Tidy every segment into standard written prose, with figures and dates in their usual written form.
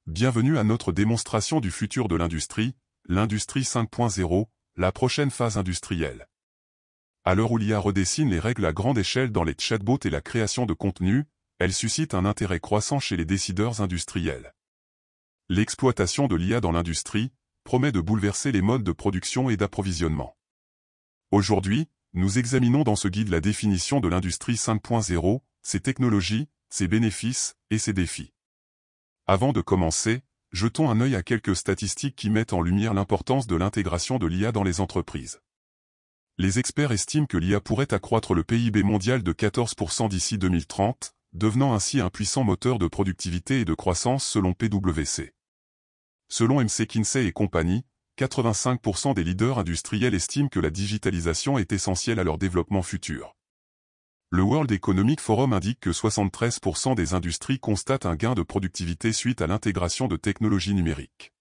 Bienvenue à notre démonstration du futur de l'industrie 5.0, la prochaine phase industrielle. À l'heure où l'IA redessine les règles à grande échelle dans les chatbots et la création de contenu, elle suscite un intérêt croissant chez les décideurs industriels. L'exploitation de l'IA dans l'industrie promet de bouleverser les modes de production et d'approvisionnement. Aujourd'hui, nous examinons dans ce guide la définition de l'industrie 5.0, ses technologies, ses bénéfices et ses défis. Avant de commencer, jetons un œil à quelques statistiques qui mettent en lumière l'importance de l'intégration de l'IA dans les entreprises. Les experts estiment que l'IA pourrait accroître le PIB mondial de 14% d'ici 2030, devenant ainsi un puissant moteur de productivité et de croissance selon PwC. Selon McKinsey et compagnie, 85% des leaders industriels estiment que la digitalisation est essentielle à leur développement futur. Le World Economic Forum indique que 73% des industries constatent un gain de productivité suite à l'intégration de technologies numériques.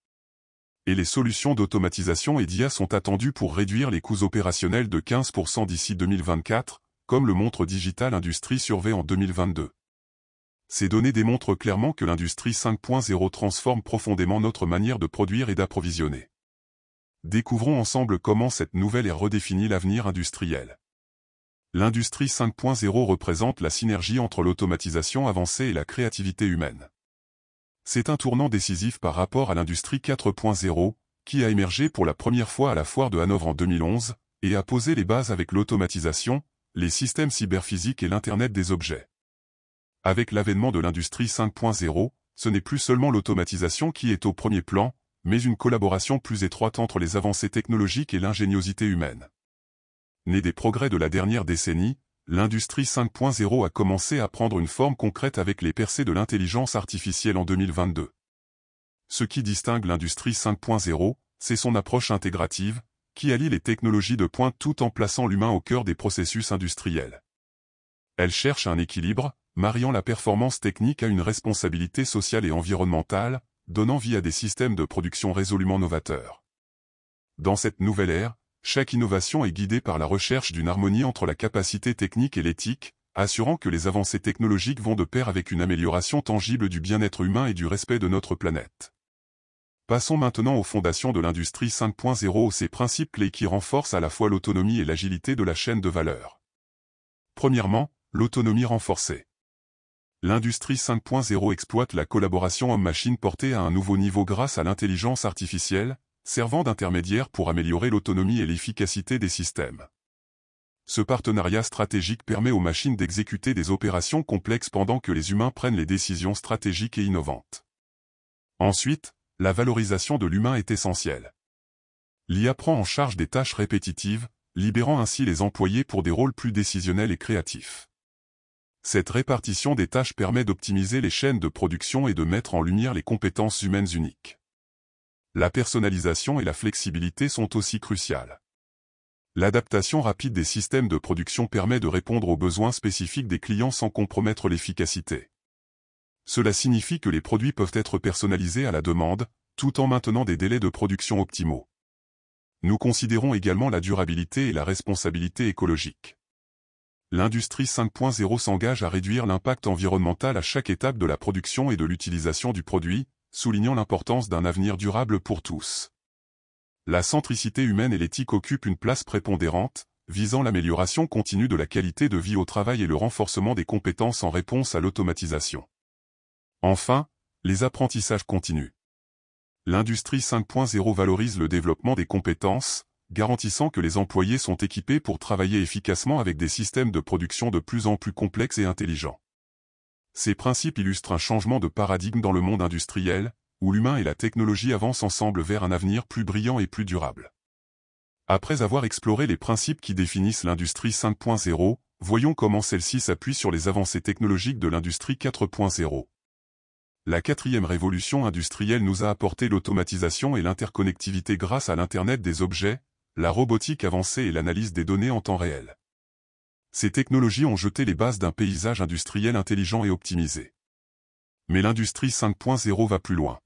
Et les solutions d'automatisation et d'IA sont attendues pour réduire les coûts opérationnels de 15% d'ici 2024, comme le montre Digital Industry Survey en 2022. Ces données démontrent clairement que l'industrie 5.0 transforme profondément notre manière de produire et d'approvisionner. Découvrons ensemble comment cette nouvelle ère redéfinit l'avenir industriel. L'industrie 5.0 représente la synergie entre l'automatisation avancée et la créativité humaine. C'est un tournant décisif par rapport à l'industrie 4.0, qui a émergé pour la première fois à la foire de Hanovre en 2011, et a posé les bases avec l'automatisation, les systèmes cyberphysiques et l'Internet des objets. Avec l'avènement de l'industrie 5.0, ce n'est plus seulement l'automatisation qui est au premier plan, mais une collaboration plus étroite entre les avancées technologiques et l'ingéniosité humaine. Née des progrès de la dernière décennie, l'industrie 5.0 a commencé à prendre une forme concrète avec les percées de l'intelligence artificielle en 2022. Ce qui distingue l'industrie 5.0, c'est son approche intégrative, qui allie les technologies de pointe tout en plaçant l'humain au cœur des processus industriels. Elle cherche un équilibre, mariant la performance technique à une responsabilité sociale et environnementale, donnant vie à des systèmes de production résolument novateurs. Dans cette nouvelle ère, chaque innovation est guidée par la recherche d'une harmonie entre la capacité technique et l'éthique, assurant que les avancées technologiques vont de pair avec une amélioration tangible du bien-être humain et du respect de notre planète. Passons maintenant aux fondations de l'industrie 5.0, ces principes clés qui renforcent à la fois l'autonomie et l'agilité de la chaîne de valeur. Premièrement, l'autonomie renforcée. L'industrie 5.0 exploite la collaboration homme-machine portée à un nouveau niveau grâce à l'intelligence artificielle, servant d'intermédiaire pour améliorer l'autonomie et l'efficacité des systèmes. Ce partenariat stratégique permet aux machines d'exécuter des opérations complexes pendant que les humains prennent les décisions stratégiques et innovantes. Ensuite, la valorisation de l'humain est essentielle. L'IA prend en charge des tâches répétitives, libérant ainsi les employés pour des rôles plus décisionnels et créatifs. Cette répartition des tâches permet d'optimiser les chaînes de production et de mettre en lumière les compétences humaines uniques. La personnalisation et la flexibilité sont aussi cruciales. L'adaptation rapide des systèmes de production permet de répondre aux besoins spécifiques des clients sans compromettre l'efficacité. Cela signifie que les produits peuvent être personnalisés à la demande, tout en maintenant des délais de production optimaux. Nous considérons également la durabilité et la responsabilité écologique. L'industrie 5.0 s'engage à réduire l'impact environnemental à chaque étape de la production et de l'utilisation du produit, soulignant l'importance d'un avenir durable pour tous. La centricité humaine et l'éthique occupent une place prépondérante, visant l'amélioration continue de la qualité de vie au travail et le renforcement des compétences en réponse à l'automatisation. Enfin, les apprentissages continus. L'industrie 5.0 valorise le développement des compétences, garantissant que les employés sont équipés pour travailler efficacement avec des systèmes de production de plus en plus complexes et intelligents. Ces principes illustrent un changement de paradigme dans le monde industriel, où l'humain et la technologie avancent ensemble vers un avenir plus brillant et plus durable. Après avoir exploré les principes qui définissent l'industrie 5.0, voyons comment celle-ci s'appuie sur les avancées technologiques de l'industrie 4.0. La quatrième révolution industrielle nous a apporté l'automatisation et l'interconnectivité grâce à l'Internet des objets, la robotique avancée et l'analyse des données en temps réel. Ces technologies ont jeté les bases d'un paysage industriel intelligent et optimisé. Mais l'industrie 5.0 va plus loin.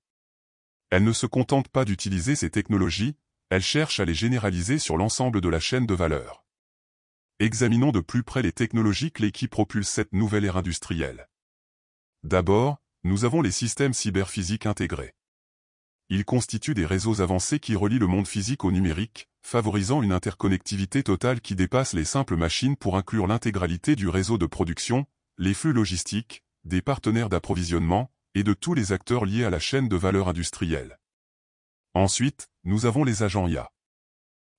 Elle ne se contente pas d'utiliser ces technologies, elle cherche à les généraliser sur l'ensemble de la chaîne de valeur. Examinons de plus près les technologies clés qui propulsent cette nouvelle ère industrielle. D'abord, nous avons les systèmes cyberphysiques intégrés. Ils constituent des réseaux avancés qui relient le monde physique au numérique, favorisant une interconnectivité totale qui dépasse les simples machines pour inclure l'intégralité du réseau de production, les flux logistiques, des partenaires d'approvisionnement, et de tous les acteurs liés à la chaîne de valeur industrielle. Ensuite, nous avons les agents IA.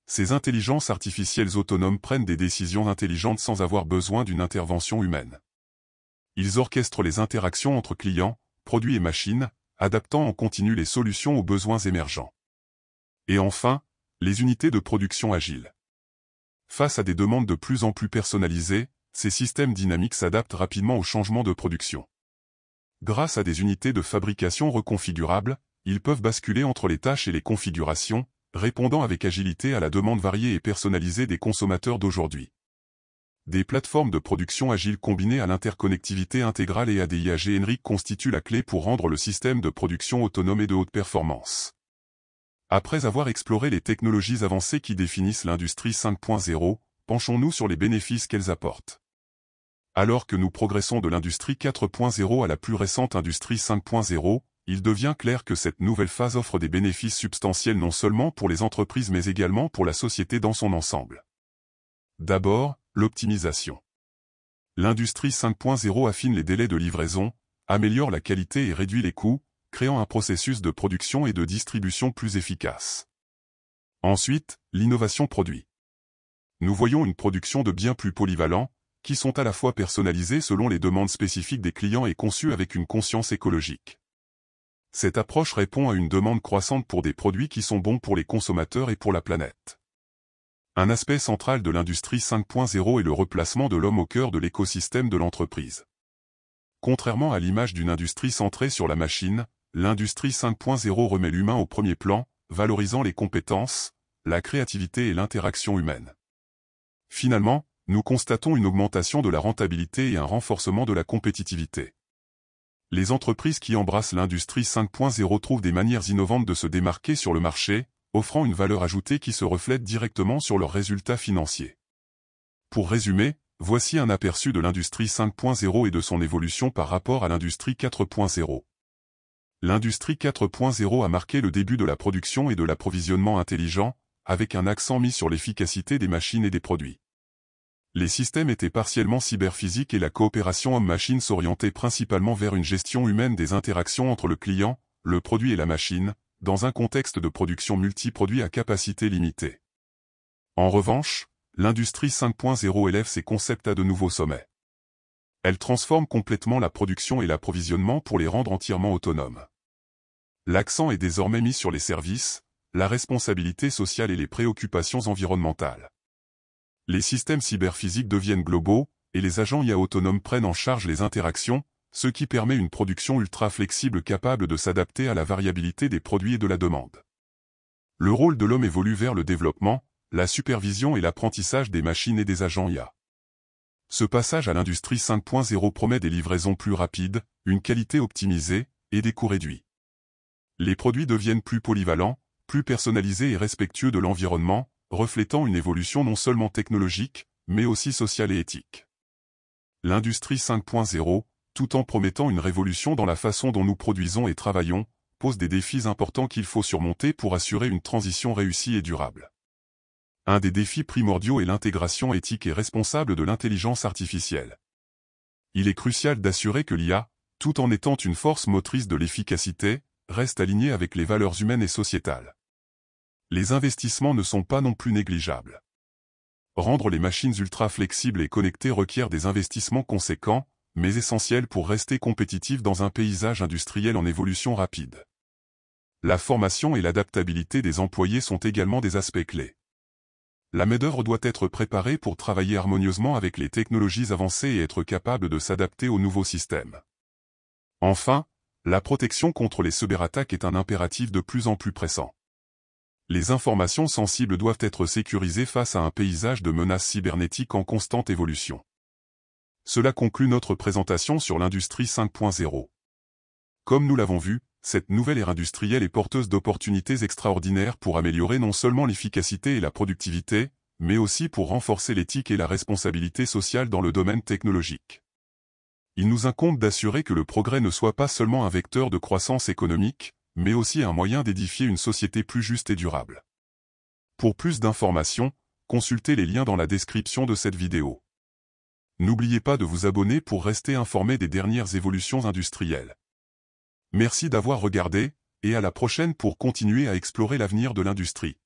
Ces intelligences artificielles autonomes prennent des décisions intelligentes sans avoir besoin d'une intervention humaine. Ils orchestrent les interactions entre clients, produits et machines, adaptant en continu les solutions aux besoins émergents. Et enfin, les unités de production agiles. Face à des demandes de plus en plus personnalisées, ces systèmes dynamiques s'adaptent rapidement aux changements de production. Grâce à des unités de fabrication reconfigurables, ils peuvent basculer entre les tâches et les configurations, répondant avec agilité à la demande variée et personnalisée des consommateurs d'aujourd'hui. Des plateformes de production agiles combinées à l'interconnectivité intégrale et à des IA génériques constituent la clé pour rendre le système de production autonome et de haute performance. Après avoir exploré les technologies avancées qui définissent l'industrie 5.0, penchons-nous sur les bénéfices qu'elles apportent. Alors que nous progressons de l'industrie 4.0 à la plus récente industrie 5.0, il devient clair que cette nouvelle phase offre des bénéfices substantiels non seulement pour les entreprises mais également pour la société dans son ensemble. D'abord, l'optimisation. L'industrie 5.0 affine les délais de livraison, améliore la qualité et réduit les coûts, créant un processus de production et de distribution plus efficace. Ensuite, l'innovation produit. Nous voyons une production de biens plus polyvalents, qui sont à la fois personnalisés selon les demandes spécifiques des clients et conçus avec une conscience écologique. Cette approche répond à une demande croissante pour des produits qui sont bons pour les consommateurs et pour la planète. Un aspect central de l'industrie 5.0 est le replacement de l'homme au cœur de l'écosystème de l'entreprise. Contrairement à l'image d'une industrie centrée sur la machine, l'industrie 5.0 remet l'humain au premier plan, valorisant les compétences, la créativité et l'interaction humaine. Finalement, nous constatons une augmentation de la rentabilité et un renforcement de la compétitivité. Les entreprises qui embrassent l'industrie 5.0 trouvent des manières innovantes de se démarquer sur le marché, offrant une valeur ajoutée qui se reflète directement sur leurs résultats financiers. Pour résumer, voici un aperçu de l'industrie 5.0 et de son évolution par rapport à l'industrie 4.0. L'industrie 4.0 a marqué le début de la production et de l'approvisionnement intelligent, avec un accent mis sur l'efficacité des machines et des produits. Les systèmes étaient partiellement cyberphysiques et la coopération homme-machine s'orientait principalement vers une gestion humaine des interactions entre le client, le produit et la machine, dans un contexte de production multi-produits à capacité limitée. En revanche, l'industrie 5.0 élève ses concepts à de nouveaux sommets. Elle transforme complètement la production et l'approvisionnement pour les rendre entièrement autonomes. L'accent est désormais mis sur les services, la responsabilité sociale et les préoccupations environnementales. Les systèmes cyberphysiques deviennent globaux, et les agents IA autonomes prennent en charge les interactions, ce qui permet une production ultra flexible capable de s'adapter à la variabilité des produits et de la demande. Le rôle de l'homme évolue vers le développement, la supervision et l'apprentissage des machines et des agents IA. Ce passage à l'industrie 5.0 promet des livraisons plus rapides, une qualité optimisée, et des coûts réduits. Les produits deviennent plus polyvalents, plus personnalisés et respectueux de l'environnement, reflétant une évolution non seulement technologique, mais aussi sociale et éthique. L'industrie 5.0, tout en promettant une révolution dans la façon dont nous produisons et travaillons, pose des défis importants qu'il faut surmonter pour assurer une transition réussie et durable. Un des défis primordiaux est l'intégration éthique et responsable de l'intelligence artificielle. Il est crucial d'assurer que l'IA, tout en étant une force motrice de l'efficacité, reste alignée avec les valeurs humaines et sociétales. Les investissements ne sont pas non plus négligeables. Rendre les machines ultra flexibles et connectées requiert des investissements conséquents, mais essentiels pour rester compétitifs dans un paysage industriel en évolution rapide. La formation et l'adaptabilité des employés sont également des aspects clés. La main-d'œuvre doit être préparée pour travailler harmonieusement avec les technologies avancées et être capable de s'adapter aux nouveaux systèmes. Enfin, la protection contre les cyberattaques est un impératif de plus en plus pressant. Les informations sensibles doivent être sécurisées face à un paysage de menaces cybernétiques en constante évolution. Cela conclut notre présentation sur l'industrie 5.0. Comme nous l'avons vu, cette nouvelle ère industrielle est porteuse d'opportunités extraordinaires pour améliorer non seulement l'efficacité et la productivité, mais aussi pour renforcer l'éthique et la responsabilité sociale dans le domaine technologique. Il nous incombe d'assurer que le progrès ne soit pas seulement un vecteur de croissance économique, mais aussi un moyen d'édifier une société plus juste et durable. Pour plus d'informations, consultez les liens dans la description de cette vidéo. N'oubliez pas de vous abonner pour rester informé des dernières évolutions industrielles. Merci d'avoir regardé, et à la prochaine pour continuer à explorer l'avenir de l'industrie.